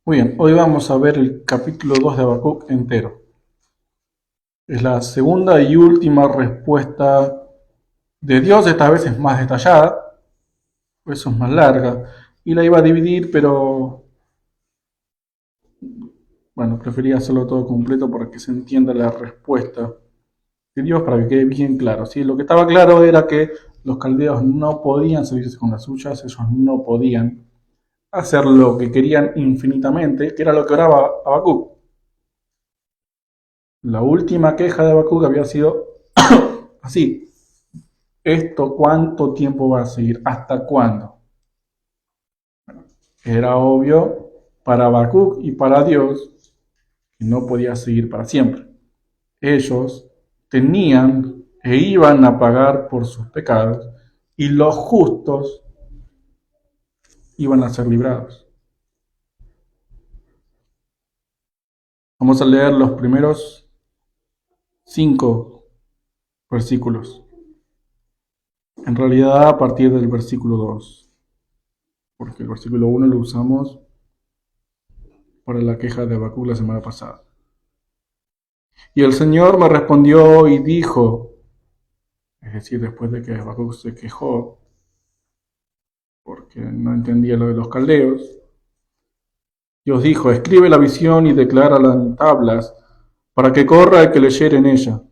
Muy bien, hoy vamos a ver el capítulo 2 de Habacuc entero. Es la segunda y última respuesta de Dios, esta vez es más detallada, por eso es más larga. Y la iba a dividir, pero bueno, prefería hacerlo todo completo para que se entienda la respuesta de Dios, para que quede bien claro. ¿Sí? Lo que estaba claro era que los caldeos no podían salirse con las suyas, ellos no podían hacer lo que querían infinitamente, que era lo que oraba Habacuc. La última queja de Habacuc había sido así: ¿esto cuánto tiempo va a seguir? ¿Hasta cuándo? Era obvio para Habacuc y para Dios que no podía seguir para siempre. Ellos tenían e iban a pagar por sus pecados y los justos iban a ser librados. Vamos a leer los primeros 5 versículos. En realidad a partir del versículo 2, porque el versículo 1 lo usamos para la queja de Habacuc la semana pasada. Y el Señor me respondió y dijo, es decir, después de que Habacuc se quejó porque no entendía lo de los caldeos, Dios dijo: escribe la visión y declárala en tablas, para que corra el que leyere en ella.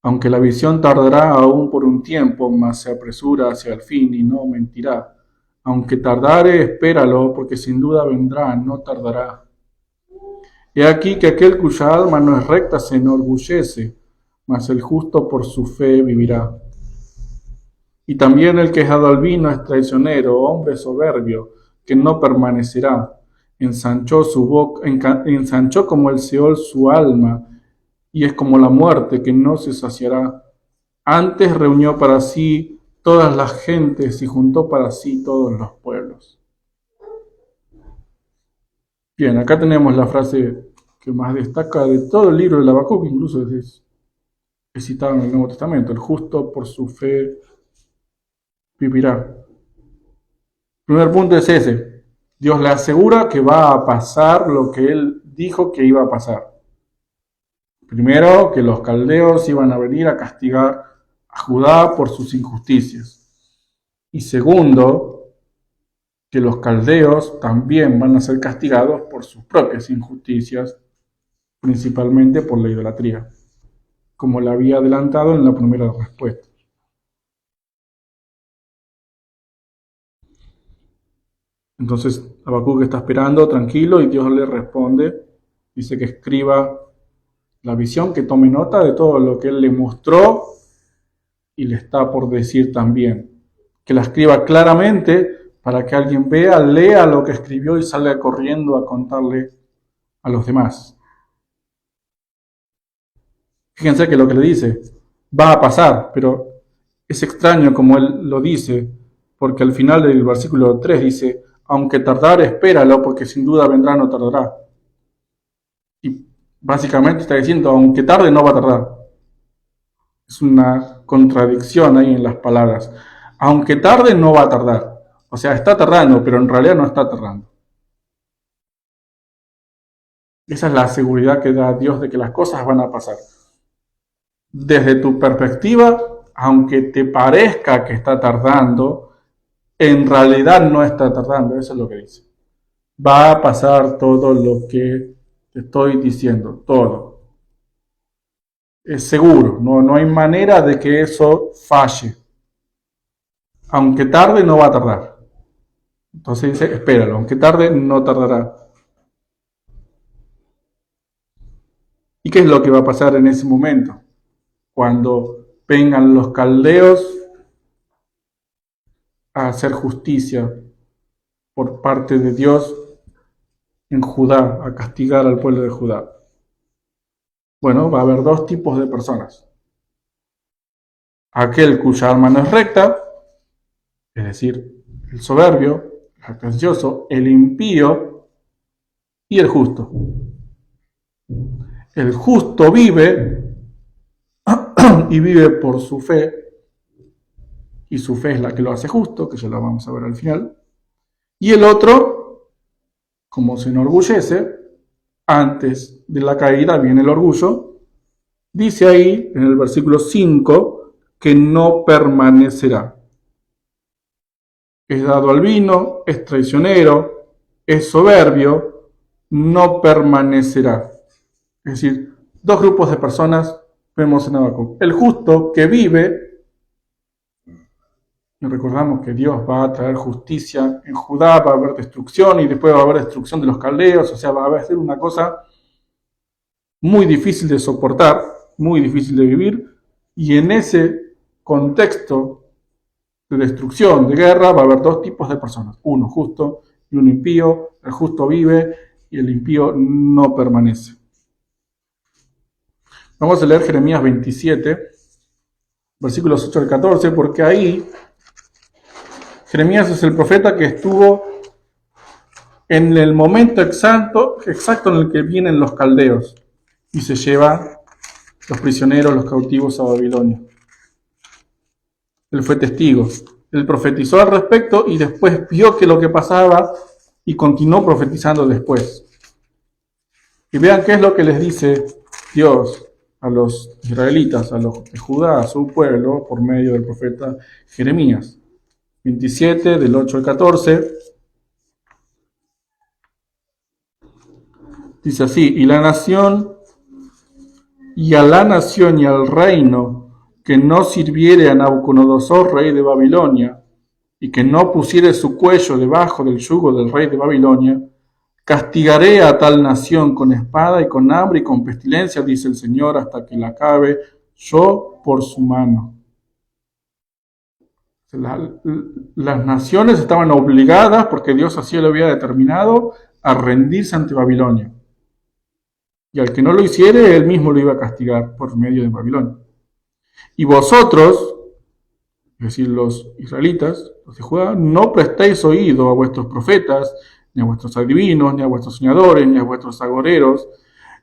Aunque la visión tardará aún por un tiempo, mas se apresura hacia el fin y no mentirá. Aunque tardare, espéralo, porque sin duda vendrá, no tardará. He aquí que aquel cuya alma no es recta se enorgullece, mas el justo por su fe vivirá. Y también el que es dado al vino es traicionero, hombre soberbio, que no permanecerá. Ensanchó su boca, ensanchó como el Seol su alma, y es como la muerte que no se saciará. Antes reunió para sí todas las gentes y juntó para sí todos los pueblos. Bien, acá tenemos la frase que más destaca de todo el libro de Habacuc, incluso es citada en el Nuevo Testamento: el justo por su fe vivirá. El primer punto es ese: Dios le asegura que va a pasar lo que él dijo que iba a pasar. Primero, que los caldeos iban a venir a castigar a Judá por sus injusticias. Y segundo, que los caldeos también van a ser castigados por sus propias injusticias, principalmente por la idolatría, como le había adelantado en la primera respuesta. Entonces Habacuc está esperando tranquilo y Dios le responde, dice que escriba la visión, que tome nota de todo lo que él le mostró y le está por decir también, que la escriba claramente para que alguien vea, lea lo que escribió y salga corriendo a contarle a los demás. Fíjense que lo que le dice va a pasar, pero es extraño como él lo dice, porque al final del versículo 3 dice: aunque tardare, espéralo, porque sin duda vendrá, no tardará. Y básicamente está diciendo: aunque tarde, no va a tardar. Es una contradicción ahí en las palabras. Aunque tarde, no va a tardar. O sea, está tardando, pero en realidad no está tardando. Esa es la seguridad que da Dios de que las cosas van a pasar. Desde tu perspectiva, aunque te parezca que está tardando, en realidad no está tardando. Eso es lo que dice. Va a pasar todo lo que te estoy diciendo, todo. Es seguro, no hay manera de que eso falle. Aunque tarde, no va a tardar. Entonces dice: espéralo, aunque tarde, no tardará. ¿Y qué es lo que va a pasar en ese momento? Cuando vengan los caldeos a hacer justicia por parte de Dios en Judá, a castigar al pueblo de Judá. Bueno, va a haber dos tipos de personas: aquel cuya alma no es recta, es decir, el soberbio, el jactancioso, el impío, y el justo. El justo vive y vive por su fe, y su fe es la que lo hace justo, que ya lo vamos a ver al final. Y el otro, como se enorgullece, antes de la caída viene el orgullo, dice ahí en el versículo 5 que no permanecerá. Es dado al vino, es traicionero, es soberbio, no permanecerá. Es decir, dos grupos de personas vemos en Habacuc. El justo que vive, y recordamos que Dios va a traer justicia en Judá, va a haber destrucción y después va a haber destrucción de los caldeos, o sea, va a ser una cosa muy difícil de soportar, muy difícil de vivir, y en ese contexto de destrucción, de guerra, va a haber dos tipos de personas, uno justo y uno impío. El justo vive y el impío no permanece. Vamos a leer Jeremías 27, versículos 8 al 14, porque ahí Jeremías es el profeta que estuvo en el momento exacto en el que vienen los caldeos y se llevan los prisioneros, los cautivos a Babilonia. Él fue testigo. Él profetizó al respecto y después vio que lo que pasaba y continuó profetizando después. Y vean qué es lo que les dice Dios a los israelitas, a los de Judá, a su pueblo, por medio del profeta Jeremías. 27, del 8 al 14. Dice así: y a la nación y al reino que no sirviere a Nabucodonosor, rey de Babilonia, y que no pusiere su cuello debajo del yugo del rey de Babilonia, castigaré a tal nación con espada y con hambre y con pestilencia, dice el Señor, hasta que la acabe yo por su mano. Las naciones estaban obligadas, porque Dios así lo había determinado, a rendirse ante Babilonia. Y al que no lo hiciere, él mismo lo iba a castigar por medio de Babilonia. Y vosotros, es decir, los israelitas, los de Judá, no prestéis oído a vuestros profetas, ni a vuestros adivinos, ni a vuestros soñadores, ni a vuestros agoreros,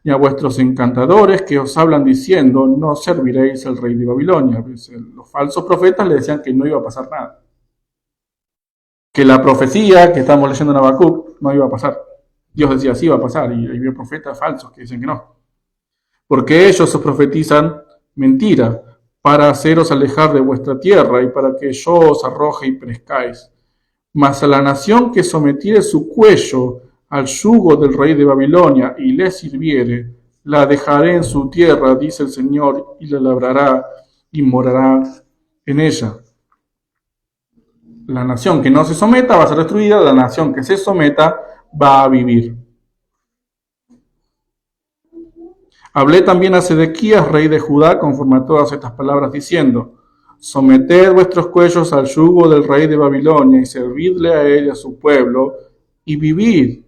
ni a vuestros encantadores que os hablan diciendo: no serviréis al rey de Babilonia. Los falsos profetas le decían que no iba a pasar nada. Que la profecía que estamos leyendo en Habacuc no iba a pasar. Dios decía sí iba a pasar, y había profetas falsos que dicen que no. Porque ellos os profetizan mentira, para haceros alejar de vuestra tierra y para que yo os arroje y perezcáis. Mas a la nación que sometiere su cuello al yugo del rey de Babilonia y le sirviere, la dejaré en su tierra, dice el Señor, y la labrará y morará en ella. La nación que no se someta va a ser destruida, la nación que se someta va a vivir. Hablé también a Sedequías, rey de Judá, conforme a todas estas palabras, diciendo: someted vuestros cuellos al yugo del rey de Babilonia y servidle a él y a su pueblo, y vivid.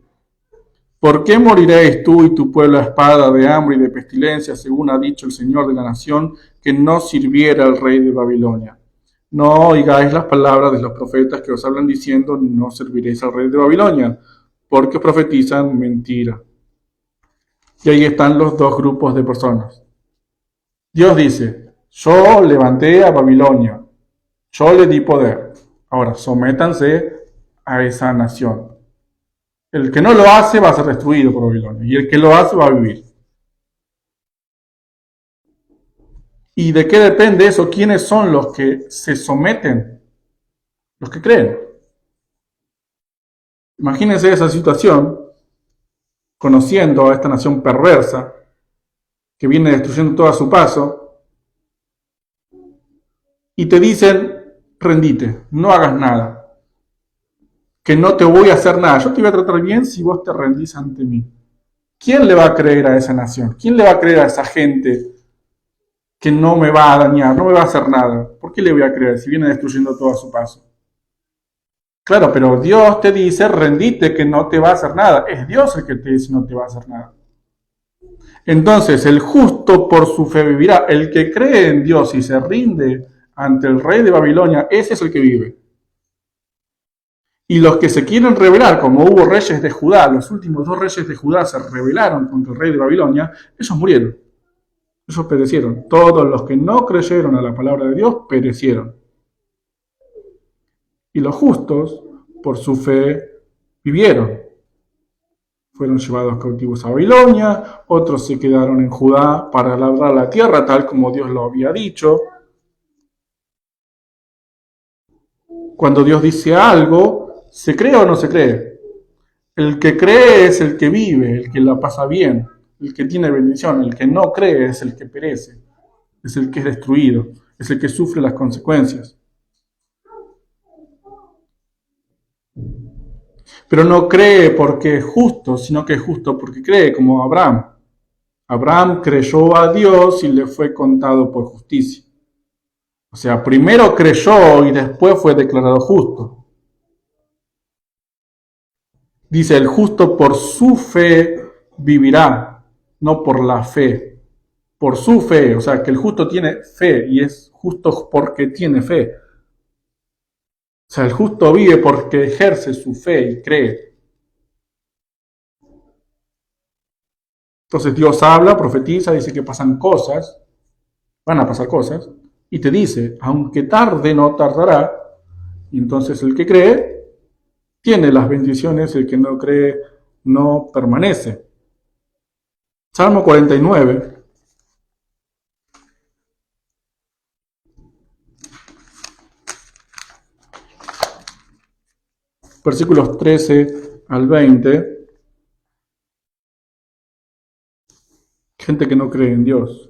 ¿Por qué moriréis tú y tu pueblo a espada, de hambre y de pestilencia, según ha dicho el Señor de la nación, que no sirviera al rey de Babilonia? No oigáis las palabras de los profetas que os hablan diciendo: no serviréis al rey de Babilonia, porque profetizan mentira. Y ahí están los dos grupos de personas. Dios dice: yo levanté a Babilonia, yo le di poder. Ahora, sométanse a esa nación. El que no lo hace va a ser destruido por Babilonia, y el que lo hace va a vivir. ¿Y de qué depende eso? ¿Quiénes son los que se someten? Los que creen. Imagínense esa situación, conociendo a esta nación perversa, que viene destruyendo todo a su paso, y te dicen: rendite, no hagas nada, que no te voy a hacer nada, yo te voy a tratar bien si vos te rendís ante mí. ¿Quién le va a creer a esa nación? ¿Quién le va a creer a esa gente que no me va a dañar, no me va a hacer nada? ¿Por qué le voy a creer si viene destruyendo todo a su paso? Claro, pero Dios te dice: rendite, que no te va a hacer nada. Es Dios el que te dice: no te va a hacer nada. Entonces, el justo por su fe vivirá. El que cree en Dios y se rinde ante el rey de Babilonia, ese es el que vive. Y los que se quieren rebelar, como hubo reyes de Judá, los últimos 2 reyes de Judá se rebelaron contra el rey de Babilonia, ellos murieron. Ellos perecieron. Todos los que no creyeron a la palabra de Dios perecieron. y los justos, por su fe, vivieron. Fueron llevados cautivos a Babilonia, otros se quedaron en Judá para labrar la tierra tal como Dios lo había dicho. Cuando Dios dice algo, ¿se cree o no se cree? El que cree es el que vive, el que la pasa bien, el que tiene bendición. El que no cree es el que perece, es el que es destruido, es el que sufre las consecuencias. Pero no cree porque es justo, sino que es justo porque cree, como Abraham. Abraham creyó a Dios y le fue contado por justicia. O sea, primero creyó y después fue declarado justo. Dice, el justo por su fe vivirá, no por la fe. Por su fe, o sea, que el justo tiene fe y es justo porque tiene fe. O sea, el justo vive porque ejerce su fe y cree. Entonces Dios habla, profetiza, dice que pasan cosas, van a pasar cosas, y te dice, aunque tarde, no tardará. Y entonces el que cree tiene las bendiciones, el que no cree no permanece. Salmo 49. Versículos 13 al 20. Gente que no cree en Dios.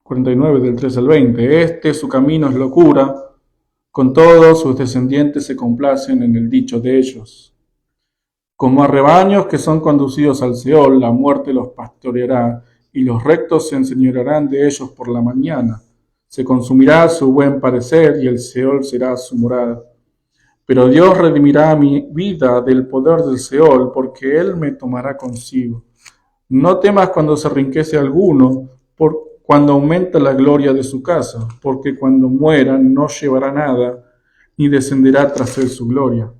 49 del 13 al 20. Su camino es locura, con todos sus descendientes se complacen en el dicho de ellos. Como a rebaños que son conducidos al Seol, la muerte los pastoreará, y los rectos se enseñorearán de ellos por la mañana. Se consumirá su buen parecer, y el Seol será su morada. Pero Dios redimirá mi vida del poder del Seol, porque Él me tomará consigo. No temas cuando se enriquece alguno, cuando aumenta la gloria de su casa, porque cuando muera no llevará nada, ni descenderá tras él su gloria.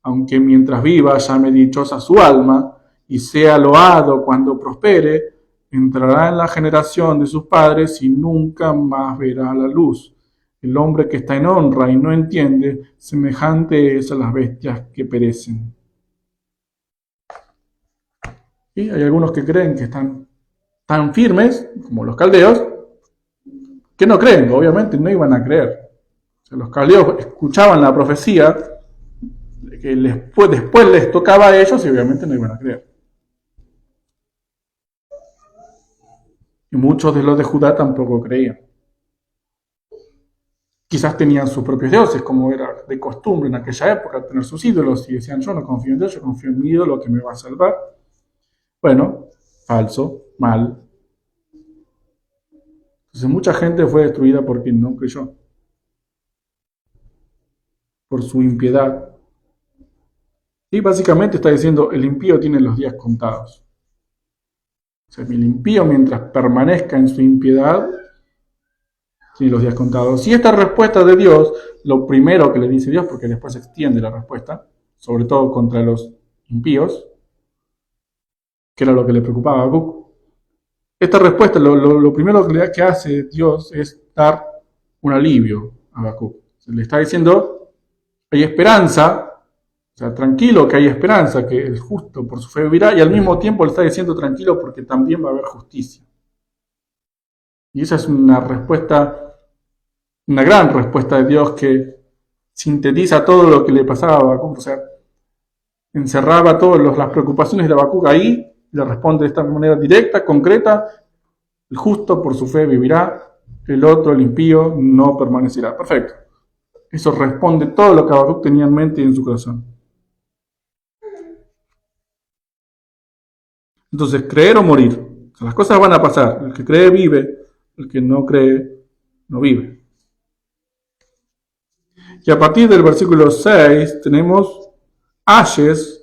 Aunque mientras viva llame dichosa su alma, y sea loado cuando prospere, entrará en la generación de sus padres y nunca más verá la luz. El hombre que está en honra y no entiende, semejante es a las bestias que perecen. Y hay algunos que creen que están tan firmes, como los caldeos, que no creen, obviamente no iban a creer. O sea, los caldeos escuchaban la profecía, que después les tocaba a ellos y obviamente no iban a creer. Y muchos de los de Judá tampoco creían. Quizás tenían sus propios dioses, como era de costumbre en aquella época, tener sus ídolos, y decían, yo no confío en Dios, yo confío en mi ídolo que me va a salvar. Bueno, falso, mal. Entonces mucha gente fue destruida porque no creyó, por su impiedad. Y básicamente está diciendo, el impío tiene los días contados. O sea, el impío mientras permanezca en su impiedad, tiene los días contados. Y esta respuesta de Dios, lo primero que le dice Dios, porque después se extiende la respuesta, sobre todo contra los impíos, que era lo que le preocupaba a Habacuc. Esta respuesta, lo primero que hace Dios es dar un alivio a Habacuc. Se le está diciendo, hay esperanza, o sea, tranquilo que hay esperanza, que el justo por su fe vivirá, y al mismo tiempo le está diciendo tranquilo porque también va a haber justicia. Y esa es una respuesta, una gran respuesta de Dios que sintetiza todo lo que le pasaba a Habacuc, o sea, encerraba todas las preocupaciones de Habacuc ahí, le responde de esta manera directa, concreta, el justo por su fe vivirá, el otro, el impío, no permanecerá. Perfecto. Eso responde todo lo que Habacuc tenía en mente y en su corazón. Entonces, creer o morir. O sea, las cosas van a pasar. El que cree vive, el que no cree no vive. Y a partir del versículo 6 tenemos ayes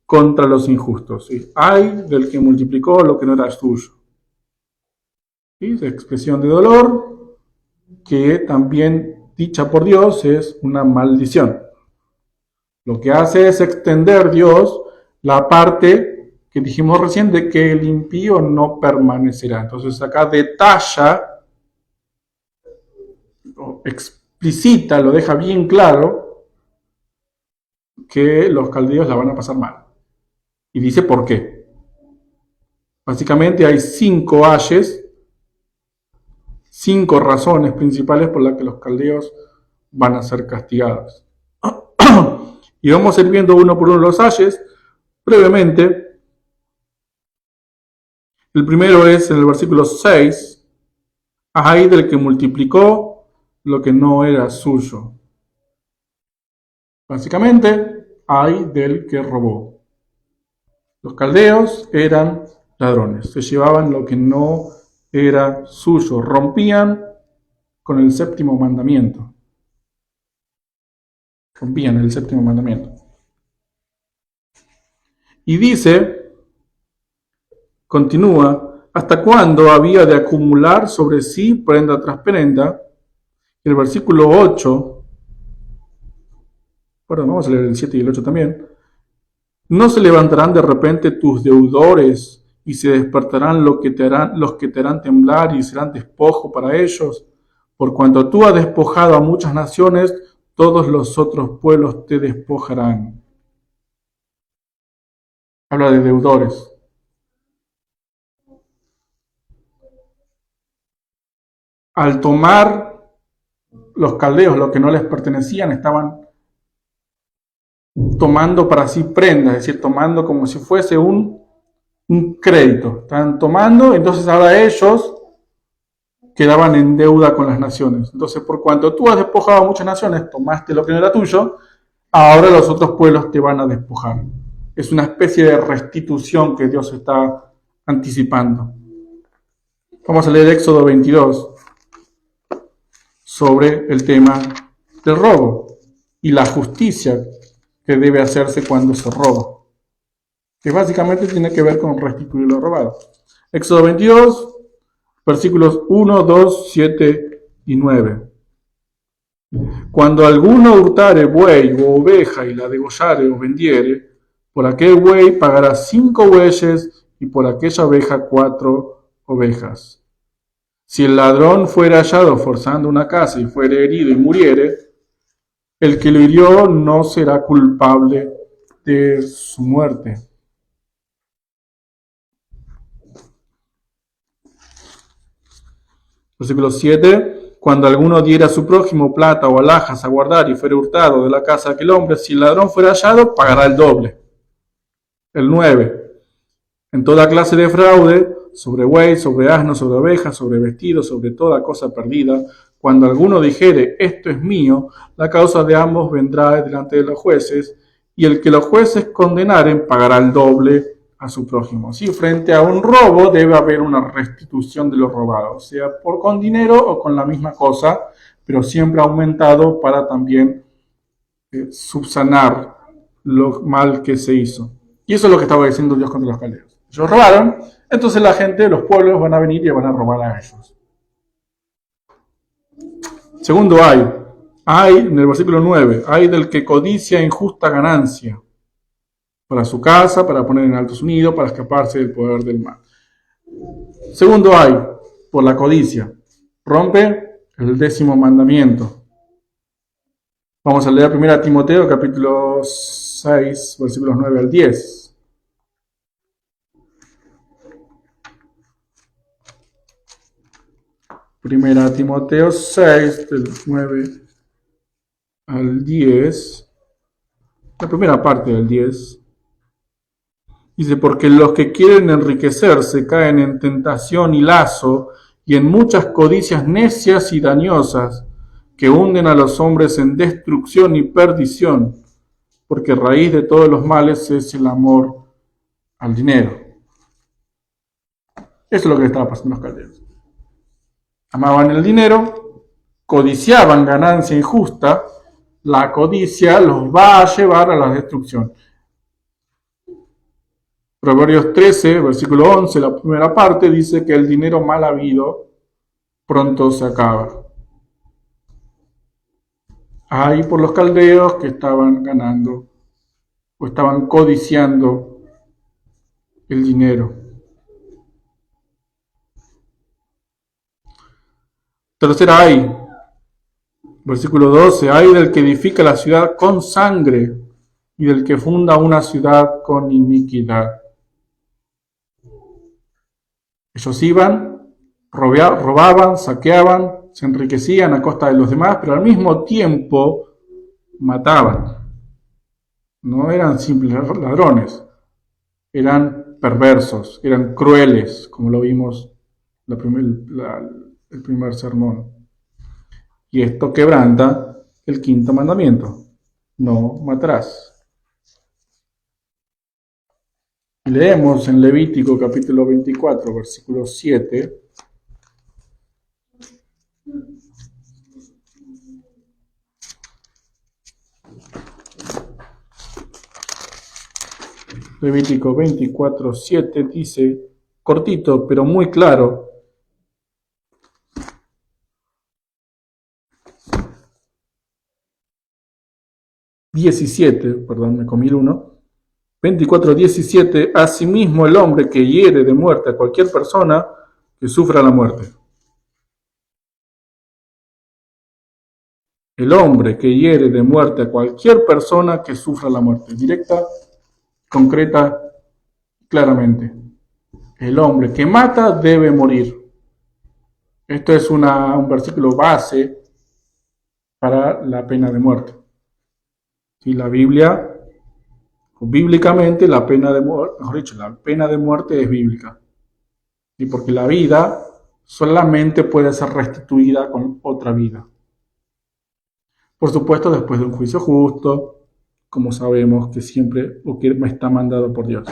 contra los injustos. ¿Sí? Ay del que multiplicó lo que no era suyo. ¿Sí? Esa expresión de dolor que también dicha por Dios es una maldición. Lo que hace es extender Dios la parte que dijimos recién de que el impío no permanecerá. Entonces acá detalla, explicita, lo deja bien claro, que los caldeos la van a pasar mal. Y dice por qué. Básicamente hay 5 ayes, 5 razones principales por las que los caldeos van a ser castigados. Y vamos a ir viendo uno por uno los ayes brevemente. El primero es en el versículo 6, ay del que multiplicó lo que no era suyo. Básicamente, ay del que robó. Los caldeos eran ladrones, se llevaban lo que no era suyo, rompían con el séptimo mandamiento. Rompían el séptimo mandamiento. Y dice, continúa, ¿hasta cuándo había de acumular sobre sí prenda tras prenda? El versículo 8, perdón, vamos a leer el 7 y el 8 también. ¿No se levantarán de repente tus deudores y se despertarán los que te harán temblar y serán despojo para ellos? Por cuanto tú has despojado a muchas naciones, todos los otros pueblos te despojarán. Habla de deudores. Al tomar los caldeos lo que no les pertenecían, estaban tomando para sí prendas, es decir, tomando como si fuese un crédito. Estaban tomando, entonces ahora ellos quedaban en deuda con las naciones. Entonces, por cuanto tú has despojado a muchas naciones, tomaste lo que no era tuyo, ahora los otros pueblos te van a despojar. Es una especie de restitución que Dios está anticipando. Vamos a leer Éxodo 22 sobre el tema del robo y la justicia que debe hacerse cuando se roba, que básicamente tiene que ver con restituir lo robado. Éxodo 22, versículos 1, 2, 7 y 9. Cuando alguno hurtare buey o oveja y la degollare o vendiere, por aquel buey pagará 5 bueyes y por aquella oveja 4 ovejas. Si el ladrón fuere hallado forzando una casa y fuere herido y muriere, el que lo hirió no será culpable de su muerte. Versículo 7. Cuando alguno diera a su prójimo plata o alhajas a guardar y fuere hurtado de la casa de aquel hombre, si el ladrón fuera hallado, pagará el doble. El 9. En toda clase de fraude, sobre buey, sobre asno, sobre oveja, sobre vestido, sobre toda cosa perdida, cuando alguno dijere, esto es mío, la causa de ambos vendrá delante de los jueces, y el que los jueces condenaren pagará el doble a su prójimo. Si frente a un robo debe haber una restitución de lo robado, sea con dinero o con la misma cosa, pero siempre aumentado para también subsanar lo mal que se hizo. Y eso es lo que estaba diciendo Dios contra los caldeos. Ellos robaron, entonces la gente, los pueblos van a venir y van a robar a ellos. Segundo hay en el versículo 9, hay del que codicia injusta ganancia para su casa, para poner en alto su nido, para escaparse del poder del mal. Segundo hay, por la codicia, rompe el 10º mandamiento. Vamos a leer 1 Timoteo capítulo 6, versículos 9 al 10. Primera Timoteo 6, del 9 al 10, la primera parte del 10, dice, porque los que quieren enriquecerse caen en tentación y lazo y en muchas codicias necias y dañosas que hunden a los hombres en destrucción y perdición, porque raíz de todos los males es el amor al dinero. Eso es lo que estaba pasando en los caldeos. Amaban el dinero, codiciaban ganancia injusta, la codicia los va a llevar a la destrucción. Proverbios 13, versículo 11, la primera parte, dice que el dinero mal habido pronto se acaba. Ahí por los caldeos que estaban ganando o estaban codiciando el dinero. Tercera Versículo 12, hay del que edifica la ciudad con sangre y del que funda una ciudad con iniquidad. Ellos iban, robaban, saqueaban, se enriquecían a costa de los demás, pero al mismo tiempo mataban. No eran simples ladrones, eran perversos, eran crueles, como lo vimos el primer sermón. Y esto quebranta el quinto mandamiento: no matarás. Leemos en Levítico capítulo 24, versículo 7. Levítico 24, 7 dice, cortito pero muy claro: 17, perdón, me comí el 1. 24:17, asimismo el hombre que hiere de muerte a cualquier persona que sufra la muerte. El hombre que hiere de muerte a cualquier persona que sufra la muerte. Directa, concreta, claramente. El hombre que mata debe morir. Esto es un versículo base para la pena de muerte. Si la Biblia, bíblicamente, la pena de muerte, mejor dicho, la pena de muerte es bíblica. Y porque la vida solamente puede ser restituida con otra vida. Por supuesto, después de un juicio justo, como sabemos que siempre está mandado por Dios.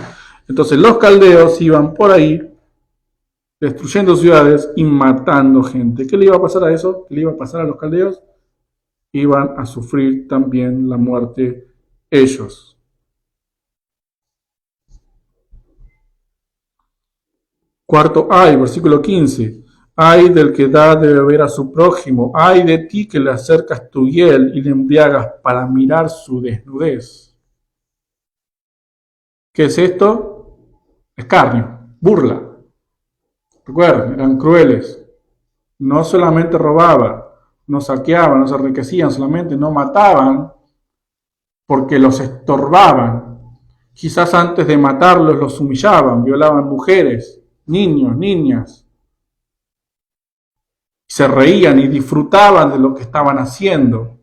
Entonces los caldeos iban por ahí destruyendo ciudades y matando gente. ¿Qué le iba a pasar a eso? ¿Qué le iba a pasar a los caldeos? Iban a sufrir también la muerte ellos. Cuarto, versículo 15. Ay del que da de beber a su prójimo, ay de ti que le acercas tu hiel y le embriagas para mirar su desnudez. ¿Qué es esto? Escarnio, burla. Recuerden, eran crueles. No solamente robaban, no saqueaban, no se enriquecían, solamente no mataban porque los estorbaban. Quizás antes de matarlos los humillaban, violaban mujeres, niños, niñas. Se reían y disfrutaban de lo que estaban haciendo.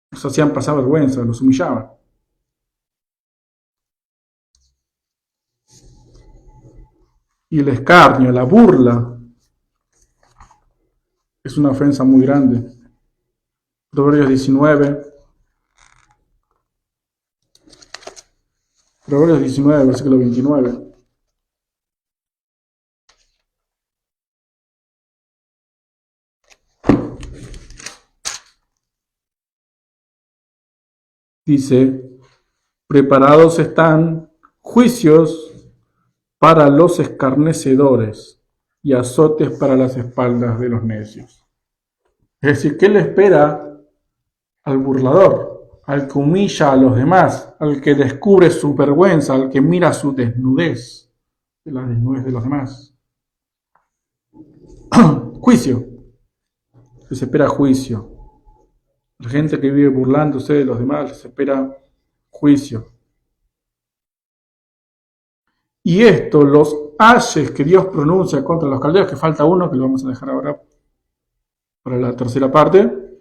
Los hacían pasar vergüenza, los humillaban. Y el escarnio, la burla, es una ofensa muy grande. Proverbios 19. Proverbios 19, versículo 29. Dice, preparados están juicios para los escarnecedores y azotes para las espaldas de los necios. Es decir, ¿qué le espera al burlador, al que humilla a los demás, al que descubre su vergüenza, al que mira su desnudez, la desnudez de los demás? Juicio. Les espera juicio. La gente que vive burlándose de los demás les espera juicio. Y esto, los ayes que Dios pronuncia contra los caldeos, que falta uno, que lo vamos a dejar ahora para la tercera parte,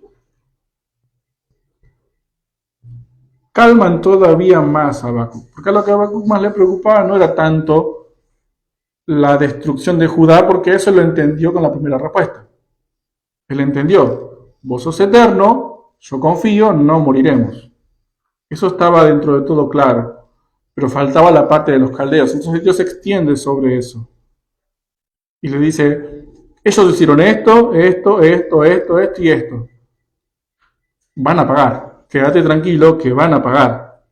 calman todavía más a Habacuc. Porque a lo que a Habacuc más le preocupaba no era tanto la destrucción de Judá, porque eso lo entendió con la primera respuesta. Él entendió, vos sos eterno, yo confío, no moriremos. Eso estaba dentro de todo claro, pero faltaba la parte de los caldeos. Entonces Dios se extiende sobre eso y le dice, ellos hicieron esto y esto. Van a pagar, quédate tranquilo que van a pagar.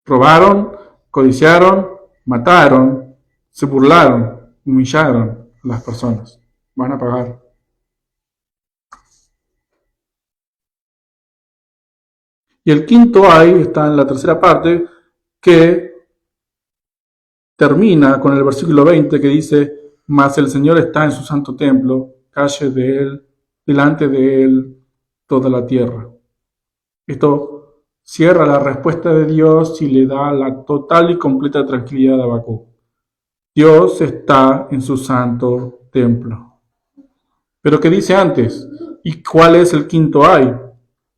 Robaron, codiciaron, mataron, se burlaron, humillaron a las personas. Van a pagar. Y el quinto ay está en la tercera parte, que termina con el versículo 20 que dice, mas el Señor está en su santo templo, calle delante de él toda la tierra. Esto cierra la respuesta de Dios y le da la total y completa tranquilidad a Habacuc. Dios está en su santo templo. Pero ¿qué dice antes? ¿Y cuál es el quinto ay?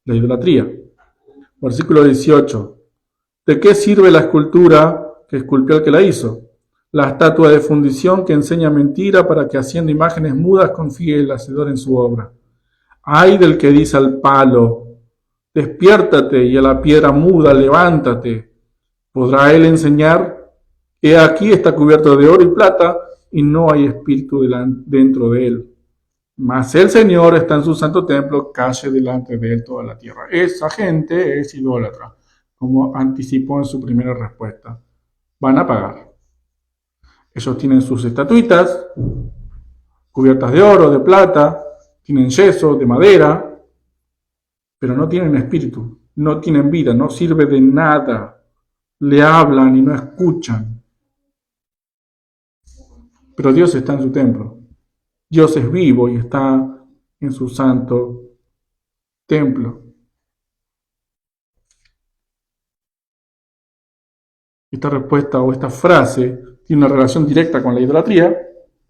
La idolatría. Versículo 18. ¿De qué sirve la escultura que esculpió el que la hizo? La estatua de fundición que enseña mentira para que haciendo imágenes mudas confíe el hacedor en su obra. Ay del que dice al palo, despiértate, y a la piedra muda, levántate. ¿Podrá él enseñar? He aquí está cubierto de oro y plata, y no hay espíritu dentro de él. Mas el Señor está en su santo templo, calle delante de él toda la tierra. Esa gente es idólatra, como anticipó en su primera respuesta. Van a pagar. Ellos tienen sus estatuitas, cubiertas de oro, de plata, tienen yeso, de madera, pero no tienen espíritu, no tienen vida, no sirve de nada. Le hablan y no escuchan. Pero Dios está en su templo. Dios es vivo y está en su santo templo. Esta respuesta o esta frase tiene una relación directa con la idolatría,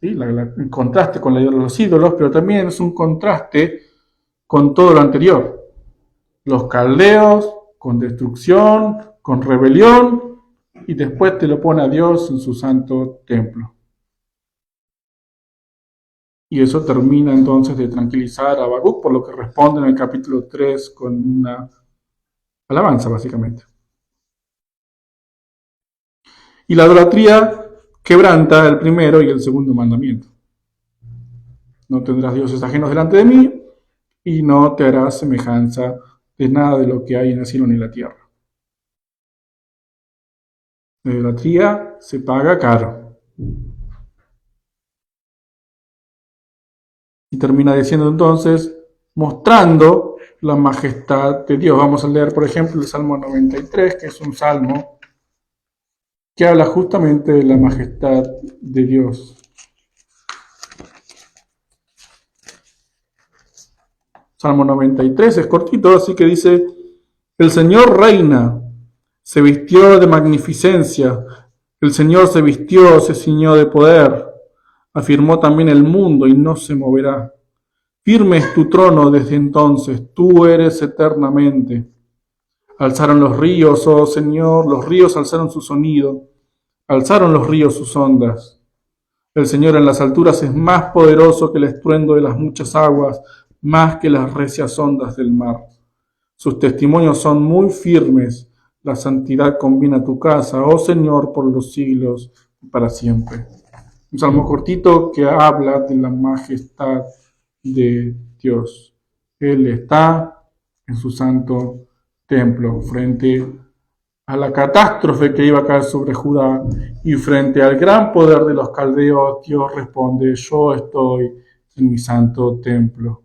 ¿sí? El contraste con los ídolos, pero también es un contraste con todo lo anterior. Los caldeos, con destrucción, con rebelión, y después te lo pone a Dios en su santo templo. Y eso termina entonces de tranquilizar a Habacuc, por lo que responde en el capítulo 3 con una alabanza, básicamente. Y la idolatría quebranta el primero y el segundo mandamiento. No tendrás dioses ajenos delante de mí, y no te harás semejanza de nada de lo que hay en el cielo ni en la tierra. La idolatría se paga caro. Y termina diciendo entonces, mostrando la majestad de Dios. Vamos a leer, por ejemplo, el Salmo 93, que es un salmo que habla justamente de la majestad de Dios. Salmo 93 es cortito, así que dice, el Señor reina, se vistió de magnificencia, el Señor se vistió, se ciñó de poder, afirmó también el mundo y no se moverá. Firme es tu trono desde entonces, tú eres eternamente. Alzaron los ríos, oh Señor, los ríos alzaron su sonido, alzaron los ríos sus ondas. El Señor en las alturas es más poderoso que el estruendo de las muchas aguas, más que las recias ondas del mar. Sus testimonios son muy firmes, la santidad conviene a tu casa, oh Señor, por los siglos y para siempre. Un salmo cortito que habla de la majestad de Dios. Él está en su santo templo, frente a la catástrofe que iba a caer sobre Judá y frente al gran poder de los caldeos. Dios responde, yo estoy en mi santo templo.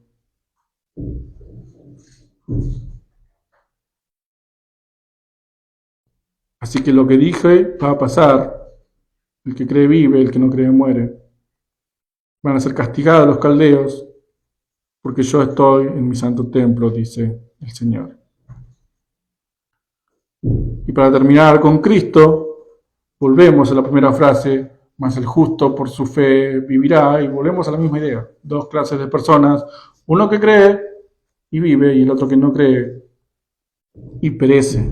Así que lo que dije va a pasar. El que cree vive, el que no cree muere. Van a ser castigados los caldeos, porque yo estoy en mi santo templo, dice el Señor. Y para terminar con Cristo, volvemos a la primera frase, mas el justo por su fe vivirá, y volvemos a la misma idea. Dos clases de personas, uno que cree y vive, y el otro que no cree y perece.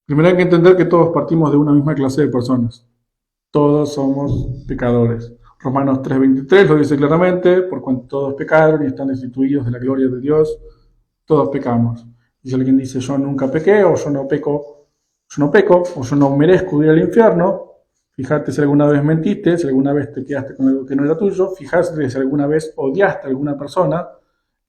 Primero hay que entender que todos partimos de una misma clase de personas. Todos somos pecadores. Romanos 3:23 lo dice claramente, por cuanto todos pecaron y están destituidos de la gloria de Dios, todos pecamos. Y si alguien dice yo nunca pequé, o yo no peco, o yo no merezco ir al infierno, fíjate si alguna vez mentiste, si alguna vez te quedaste con algo que no era tuyo, fíjate si alguna vez odiaste a alguna persona,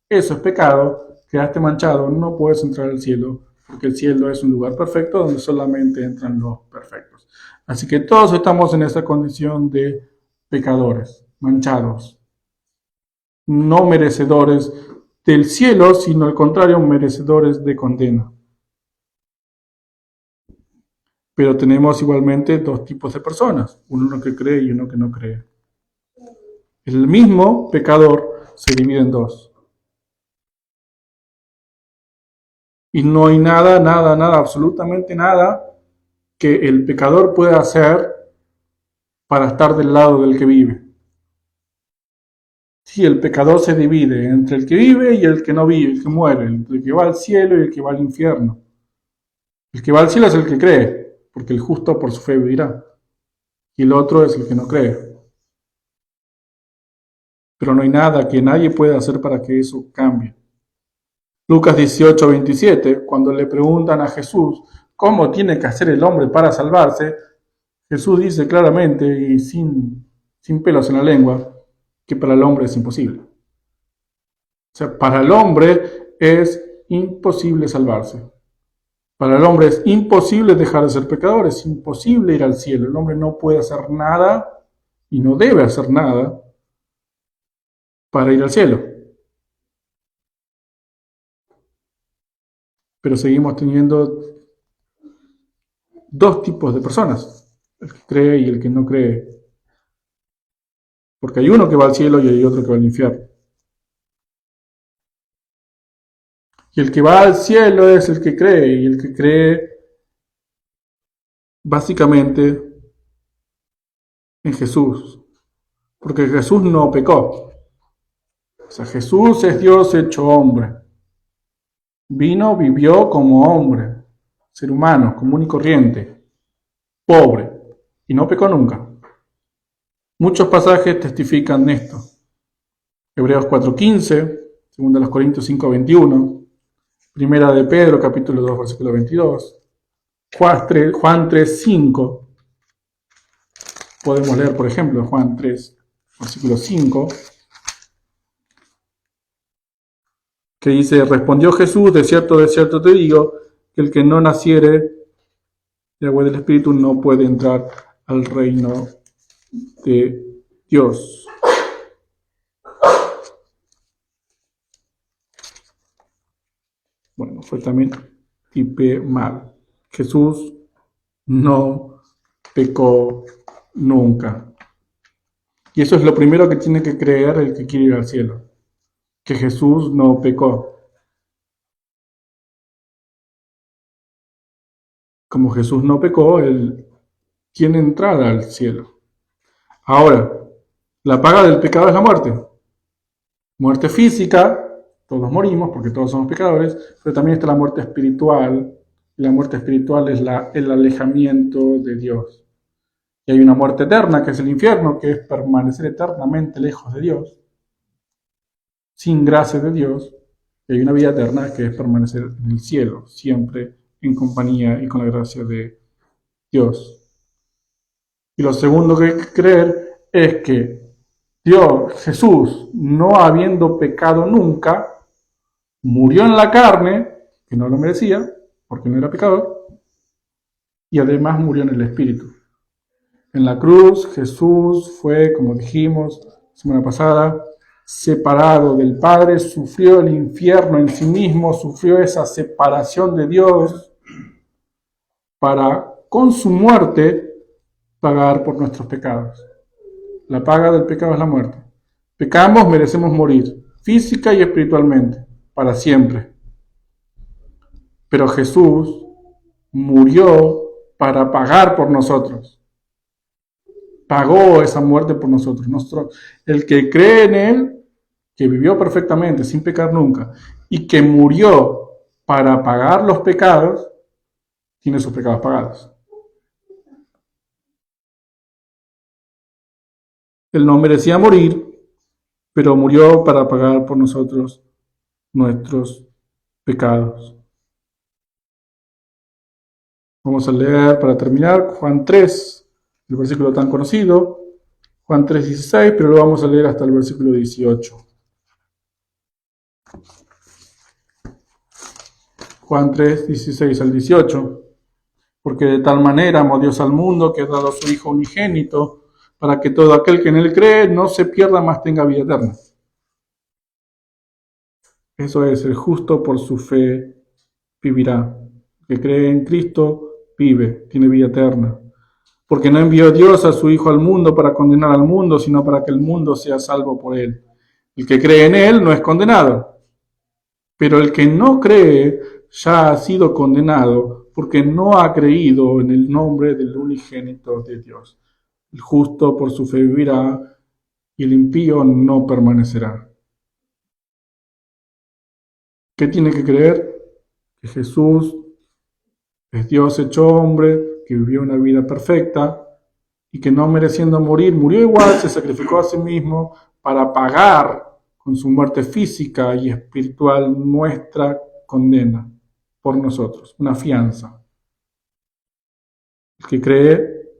eso es pecado, quedaste manchado, no puedes entrar al cielo, porque el cielo es un lugar perfecto donde solamente entran los perfectos. Así que todos estamos en esa condición de pecadores, manchados, no merecedores del cielo, sino al contrario, merecedores de condena. Pero tenemos igualmente dos tipos de personas, uno que cree y uno que no cree. El mismo pecador se divide en dos. Y no hay nada, absolutamente nada que el pecador pueda hacer para estar del lado del que vive. Si el pecador se divide entre el que vive y el que no vive, el que muere, entre el que va al cielo y el que va al infierno. El que va al cielo es el que cree, porque el justo por su fe vivirá. Y el otro es el que no cree. Pero no hay nada que nadie pueda hacer para que eso cambie. Lucas 18:27, cuando le preguntan a Jesús cómo tiene que hacer el hombre para salvarse, Jesús dice claramente y sin pelos en la lengua que para el hombre es imposible. O sea, para el hombre es imposible salvarse. Para el hombre es imposible dejar de ser pecador, es imposible ir al cielo. El hombre no puede hacer nada y no debe hacer nada para ir al cielo. Pero seguimos teniendo dos tipos de personas, el que cree y el que no cree. Porque hay uno que va al cielo y hay otro que va al infierno. Y el que va al cielo es el que cree, y el que cree básicamente en Jesús. Porque Jesús no pecó. O sea, Jesús es Dios hecho hombre. Vino, vivió como hombre, ser humano, común y corriente, pobre, y no pecó nunca. Muchos pasajes testifican de esto. Hebreos 4:15, 2 Corintios 5:21, Primera de Pedro, capítulo 2, versículo 22, Juan 3:5. Podemos leer, por ejemplo, Juan 3, versículo 5, que dice, respondió Jesús, de cierto te digo, que el que no naciere de agua del Espíritu no puede entrar al reino de Dios. Bueno, fue también tipé mal. Jesús no pecó nunca. Y eso es lo primero que tiene que creer el que quiere ir al cielo. Que Jesús no pecó. Como Jesús no pecó, Él tiene entrada al cielo. Ahora, la paga del pecado es la muerte. Muerte física, todos morimos porque todos somos pecadores, pero también está la muerte espiritual. Y la muerte espiritual es el alejamiento de Dios. Y hay una muerte eterna, que es el infierno, que es permanecer eternamente lejos de Dios, sin gracia de Dios. Y hay una vida eterna, que es permanecer en el cielo, siempre en compañía y con la gracia de Dios. Y lo segundo que hay que creer es que Dios, Jesús, no habiendo pecado nunca, murió en la carne, que no lo merecía, porque no era pecador, y además murió en el Espíritu. En la cruz Jesús fue, como dijimos la semana pasada, separado del Padre, sufrió el infierno en sí mismo, sufrió esa separación de Dios para, con su muerte, pagar por nuestros pecados. La paga del pecado es la muerte. Pecamos, merecemos morir, física y espiritualmente, para siempre. Pero Jesús murió para pagar por nosotros. Pagó esa muerte por nosotros. El que cree en Él, que vivió perfectamente, sin pecar nunca, y que murió para pagar los pecados, tiene sus pecados pagados. Él no merecía morir, pero murió para pagar por nosotros nuestros pecados. Vamos a leer para terminar Juan 3, el versículo tan conocido, Juan 3:16, pero lo vamos a leer hasta el versículo 18. Juan 3:16 al 18. Porque de tal manera amó Dios al mundo que ha dado a su Hijo unigénito, para que todo aquel que en Él cree no se pierda, mas tenga vida eterna. Eso es, el justo por su fe vivirá. El que cree en Cristo vive, tiene vida eterna. Porque no envió Dios a su Hijo al mundo para condenar al mundo, sino para que el mundo sea salvo por él. El que cree en él no es condenado, pero el que no cree ya ha sido condenado porque no ha creído en el nombre del unigénito de Dios. El justo por su fe vivirá y el impío no permanecerá. ¿Qué tiene que creer? Que Jesús es Dios hecho hombre, que vivió una vida perfecta y que no mereciendo morir, murió igual, se sacrificó a sí mismo para pagar con su muerte física y espiritual nuestra condena por nosotros, una fianza. El que cree,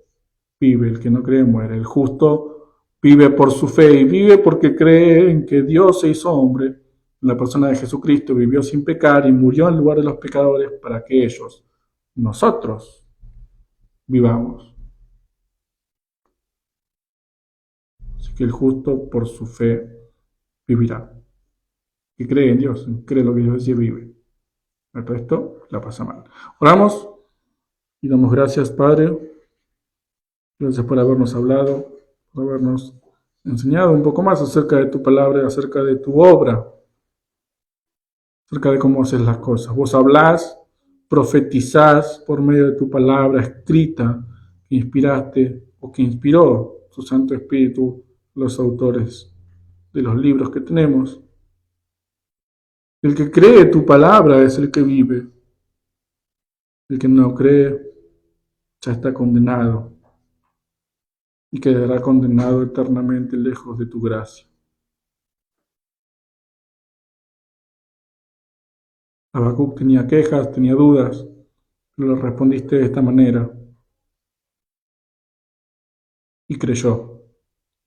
vive, el que no cree, muere. El justo vive por su fe y vive porque cree en que Dios se hizo hombre, la persona de Jesucristo, vivió sin pecar y murió en lugar de los pecadores para que ellos, nosotros, vivamos. Así que el justo por su fe vivirá. Que cree en Dios, cree lo que Dios dice, vive. El resto la pasa mal. Oramos y damos gracias, Padre. Gracias por habernos hablado, por habernos enseñado un poco más acerca de tu palabra, acerca de tu obra, acerca de cómo haces las cosas. Vos hablás, profetizás por medio de tu palabra escrita que inspiraste o que inspiró tu Santo Espíritu los autores de los libros que tenemos. El que cree tu palabra es el que vive. El que no cree ya está condenado y quedará condenado eternamente lejos de tu gracia. Habacuc tenía quejas, tenía dudas, pero le respondiste de esta manera y creyó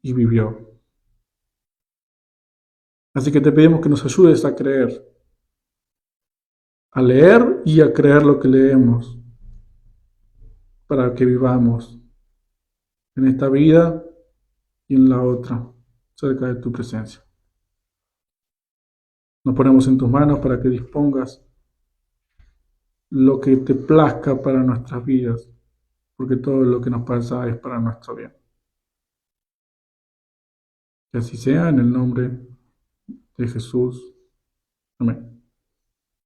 y vivió. Así que te pedimos que nos ayudes a creer, a leer y a creer lo que leemos, para que vivamos en esta vida y en la otra, cerca de tu presencia. Nos ponemos en tus manos para que dispongas lo que te plazca para nuestras vidas, porque todo lo que nos pasa es para nuestro bien. Que así sea en el nombre de Jesús. Amén.